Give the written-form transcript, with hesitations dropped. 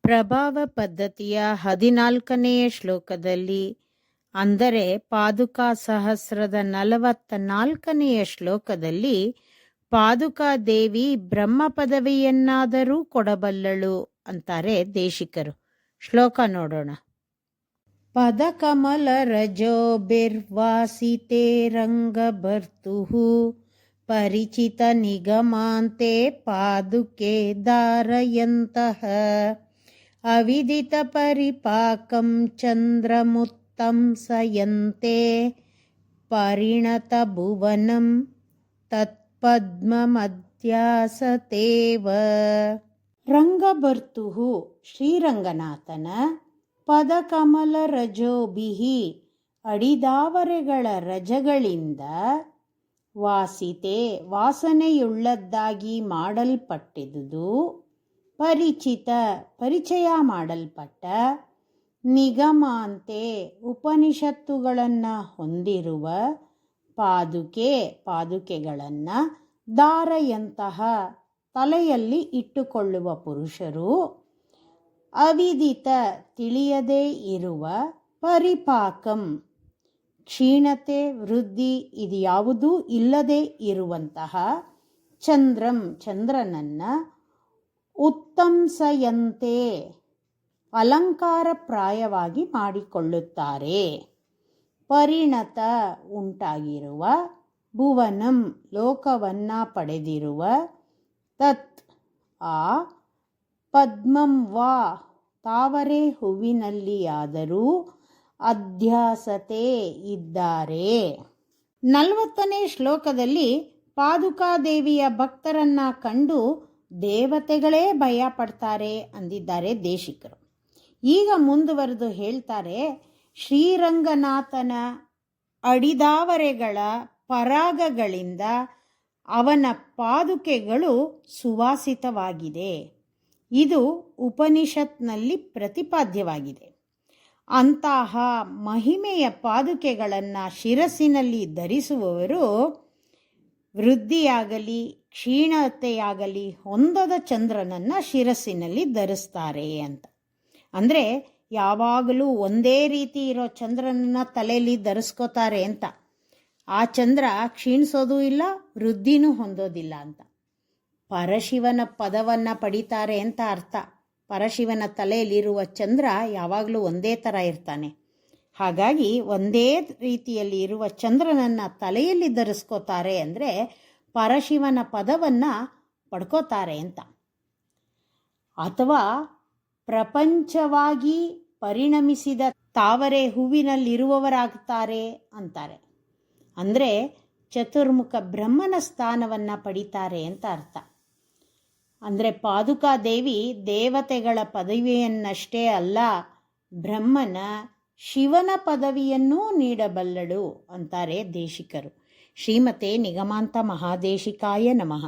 ಪ್ರಭಾವ ಪದ್ಧತಿಯ 14ನೆಯ ಶ್ಲೋಕದಲ್ಲಿ, ಅಂದರೆ ಪಾದುಕಾ ಸಹಸ್ರದ 44ನೆಯ ಶ್ಲೋಕದಲ್ಲಿ, ಪಾದುಕಾ ದೇವಿ ಬ್ರಹ್ಮ ಪದವಿಯನ್ನಾದರೂ ಕೊಡಬಲ್ಲಳು ಅಂತಾರೆ ದೇಶಿಕರು. ಶ್ಲೋಕ ನೋಡೋಣ. ಪದಕಮಲ ರಜೋಬಿರ್ವಾಸಿತೆ ರಂಗಭರ್ತುಃ ಪರಿಚಿತ ನಿಗಮಾಂತೆ ಪಾದುಕೆ ಧಾರಯಂತಃ ಅವಿದಿತ ಪರಿಪಾಕಂ ಚಂದ್ರಮುತ್ತಂಸಯಂತೆ ಪರಿಣತ ಭುವನಂ ತತ್ಪದ್ಮಮಧ್ಯಾಸತೇವ. ರಂಗಭರ್ತುಃ ಶ್ರೀರಂಗನಾಥನ ಪದಕಮಲ ರಜೋಭಿಹಿ ಅಡಿದಾವರೆಗಳ ರಜಗಳಿಂದ ವಾಸಿತೆ ವಾಸನೆಯುಳ್ಳದ್ದಾಗಿ ಮಾಡಲ್ಪಟ್ಟಿದುದು, ಪರಿಚಿತ ಪರಿಚಯ ಮಾಡಲ್ಪಟ್ಟ, ನಿಗಮಾಂತೆ ಉಪನಿಷತ್ತುಗಳನ್ನು ಹೊಂದಿರುವ, ಪಾದುಕೆ ಪಾದುಕೆಗಳನ್ನು ಧಾರಯಂತಹ ತಲೆಯಲ್ಲಿ ಇಟ್ಟುಕೊಳ್ಳುವ ಪುರುಷರು, ಅವಿದಿತ ತಿಳಿಯದೇ ಇರುವ, ಪರಿಪಾಕಂ ಕ್ಷೀಣತೆ ವೃದ್ಧಿ ಇದು ಯಾವುದೂ ಇಲ್ಲದೆ ಇರುವಂತಹ, ಚಂದ್ರಂ ಚಂದ್ರನನ್ನ, ಉತ್ತಂಸಯಂತೆ ಅಲಂಕಾರಪ್ರಾಯವಾಗಿ ಮಾಡಿಕೊಳ್ಳುತ್ತಾರೆ, ಪರಿಣತ ಉಂಟಾಗಿರುವ, ಭುವನಂ ಲೋಕವನ್ನ ಪಡೆದಿರುವ, ತತ್ ಆ, ಪದ್ಮಂ ವಾ ತಾವರೆ ಹೂವಿನಲ್ಲಿಯಾದರೂ ಅಧ್ಯಾಸತೆ ಇದ್ದಾರೆ. 40ನೇ ಶ್ಲೋಕದಲ್ಲಿ ಪಾದುಕಾದೇವಿಯ ಭಕ್ತರನ್ನ ಕಂಡು ದೇವತೆಗಳೇ ಭಯ ಪಡ್ತಾರೆ ಅಂದಿದ್ದಾರೆ ದೇಶಿಕರು. ಈಗ ಮುಂದುವರೆದು ಹೇಳ್ತಾರೆ, ಶ್ರೀರಂಗನಾಥನ ಅಡಿದಾವರೆಗಳ ಪರಾಗಗಳಿಂದ ಅವನ ಪಾದುಕೆಗಳು ಸುವಾಸಿತವಾಗಿದೆ. ಇದು ಉಪನಿಷತ್ನಲ್ಲಿ ಪ್ರತಿಪಾದ್ಯವಾಗಿದೆ. ಅಂತಹ ಮಹಿಮೆಯ ಪಾದುಕೆಗಳನ್ನು ಶಿರಸ್ಸಿನಲ್ಲಿ ಧರಿಸುವವರು ವೃದ್ಧಿಯಾಗಲಿ ಕ್ಷೀಣತೆಯಾಗಲಿ ಹೊಂದದ ಚಂದ್ರನನ್ನು ಶಿರಸ್ಸಿನಲ್ಲಿ ಧರಿಸ್ತಾರೆ ಅಂತ. ಅಂದರೆ ಯಾವಾಗಲೂ ಒಂದೇ ರೀತಿ ಇರೋ ಚಂದ್ರನನ್ನು ತಲೆಯಲ್ಲಿ ಧರಿಸ್ಕೋತಾರೆ ಅಂತ. ಆ ಚಂದ್ರ ಕ್ಷೀಣಿಸೋದು ಇಲ್ಲ, ವೃದ್ಧಿನೂ ಹೊಂದೋದಿಲ್ಲ ಅಂತ. ಪರಶಿವನ ಪದವನ್ನು ಪಡಿತಾರೆ ಅಂತ ಅರ್ಥ. ಪರಶಿವನ ತಲೆಯಲ್ಲಿರುವ ಚಂದ್ರ ಯಾವಾಗಲೂ ಒಂದೇ ಥರ ಇರ್ತಾನೆ. ಹಾಗಾಗಿ ಒಂದೇ ರೀತಿಯಲ್ಲಿ ಇರುವ ಚಂದ್ರನನ್ನು ತಲೆಯಲ್ಲಿ ಧರಿಸ್ಕೋತಾರೆ ಅಂದರೆ ಪರಶಿವನ ಪದವನ್ನು ಪಡ್ಕೋತಾರೆ ಅಂತ. ಅಥವಾ ಪ್ರಪಂಚವಾಗಿ ಪರಿಣಮಿಸಿದ ತಾವರೆ ಹೂವಿನಲ್ಲಿರುವವರಾಗ್ತಾರೆ ಅಂತಾರೆ. ಅಂದರೆ ಚತುರ್ಮುಖ ಬ್ರಹ್ಮನ ಸ್ಥಾನವನ್ನು ಪಡಿತಾರೆ ಅಂತ ಅರ್ಥ. ಅಂದರೆ ಪಾದುಕಾದೇವಿ ದೇವತೆಗಳ ಪದವಿಯನ್ನಷ್ಟೇ ಅಲ್ಲ, ಬ್ರಹ್ಮನ ಶಿವನ ಪದವಿಯನ್ನೂ ನೀಡಬಲ್ಲಳು ಅಂತಾರೆ ದೇಶಿಕರು. ಶ್ರೀಮತೆ ನಿಗಮಾಂತ ಮಹಾದೇಶಿಕಾಯ ನಮಃ.